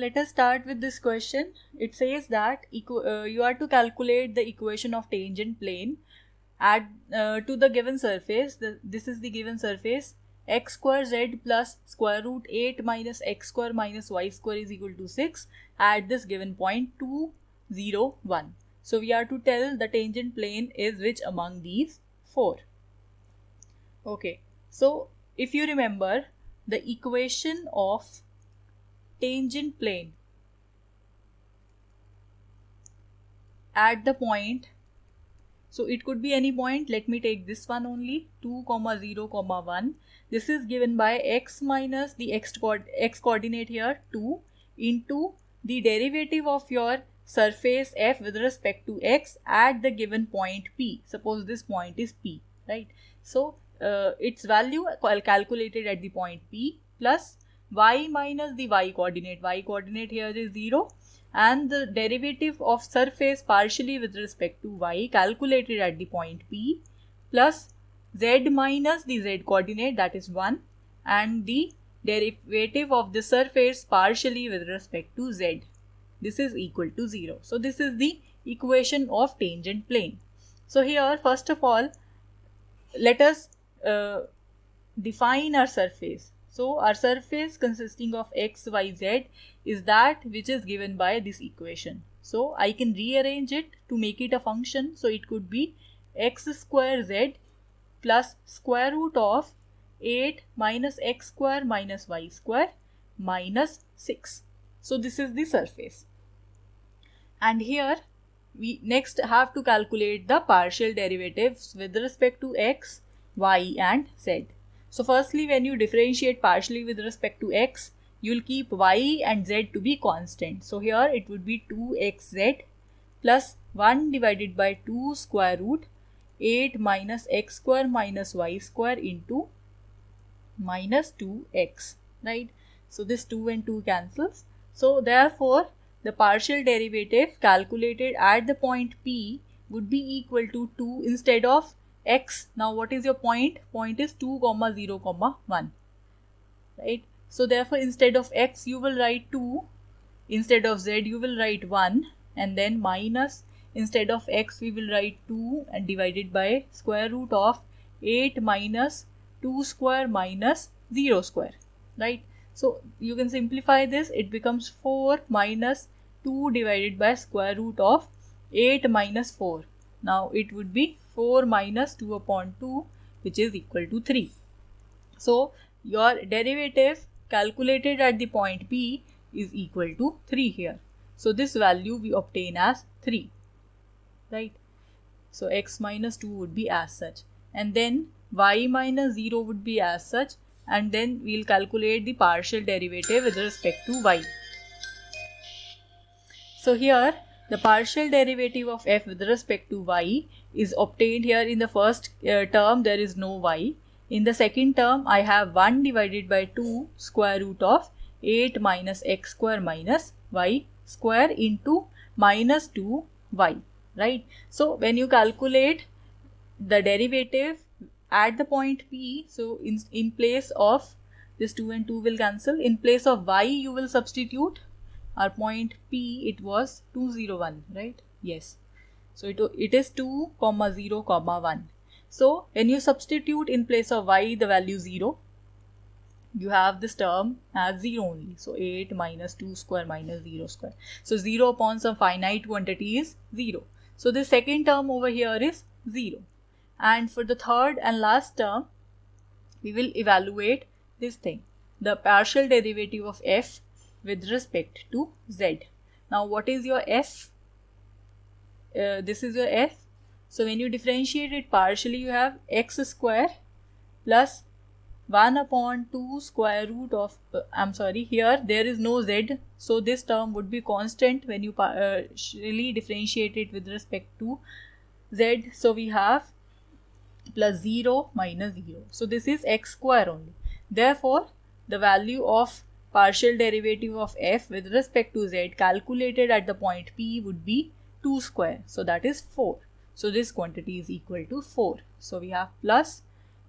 let us start with this question. It says that you are to calculate the equation of tangent plane to the given surface. This is the given surface. X square z plus square root 8 minus x square minus y square is equal to 6 at this given point 2, 0, 1. So we are to tell the tangent plane is which among these 4. Okay, so if you remember the equation of tangent plane at the point, so it could be any point. Let me take this one only, 2, 0, 1. This is given by x minus the x coordinate here 2 into the derivative of your surface f with respect to x at the given point p. Suppose this point is p, right? So its value calculated at the point p plus y minus the y coordinate here is 0, and the derivative of surface partially with respect to y calculated at the point p plus z minus the z coordinate, that is 1, and the derivative of the surface partially with respect to z. This is equal to 0. So this is the equation of tangent plane. So here first of all let us define our surface. So our surface consisting of x, y, z is that which is given by this equation. So I can rearrange it to make it a function. So it could be x square z plus square root of 8 minus x square minus y square minus 6. So this is the surface. And here we next have to calculate the partial derivatives with respect to x, y and z. So firstly, when you differentiate partially with respect to x, you will keep y and z to be constant. So here it would be 2xz plus 1 divided by 2 square root 8 minus x square minus y square into minus 2x, right? So this 2 and 2 cancels. So therefore, the partial derivative calculated at the point P would be equal to 2 instead of x. Now what is your point? Point is 2, 0, 1, right? So therefore instead of x you will write 2, instead of z you will write 1, and then minus, instead of x we will write 2 and divided by square root of 8 minus 2 square minus 0 square, right? So you can simplify this, it becomes 4 minus 2 divided by square root of 8 minus 4. Now it would be 4 minus 2 upon 2, which is equal to 3. So your derivative calculated at the point P is equal to 3 here. So this value we obtain as 3, right? So x minus 2 would be as such, and then y minus 0 would be as such, and then we'll calculate the partial derivative with respect to y. So here the partial derivative of f with respect to y is obtained. Here in the first term there is no y. In the second term I have 1 divided by 2 square root of 8 minus x square minus y square into minus 2y, right? So when you calculate the derivative at the point P, so in place of this 2 and 2 will cancel, in place of y you will substitute our point P, it was 2, 0, 1, right? Yes. So it is 2, 0, 1. So when you substitute in place of y the value 0, you have this term as 0 only. So 8 minus 2 square minus 0 square. So 0 upon some finite quantity is 0. So the second term over here is 0. And for the third and last term, we will evaluate this thing, the partial derivative of f with respect to z. Now what is your f? This is your f. So when you differentiate it partially, you have x square plus 1 upon 2 square root of, here there is no z, so this term would be constant when you partially differentiate it with respect to z. So we have plus 0 minus 0. So this is x square only. Therefore, the value of partial derivative of f with respect to z calculated at the point P would be 2 square. So that is 4. So this quantity is equal to 4. So we have plus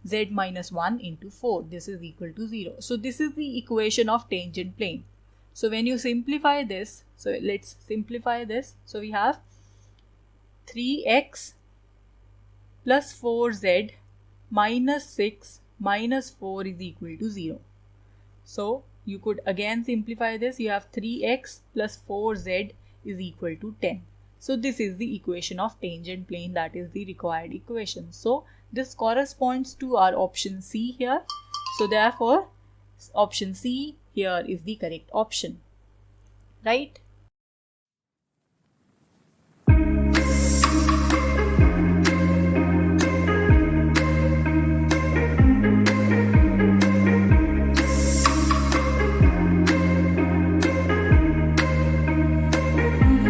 z minus 1 into 4. This is equal to 0. So this is the equation of tangent plane. So when you simplify this, so let's simplify this. So we have 3x plus 4z minus 6 minus 4 is equal to 0. So you could again simplify this. You have 3x plus 4z is equal to 10. So this is the equation of tangent plane, that is the required equation. So this corresponds to our option C here. So therefore option C here is the correct option, right?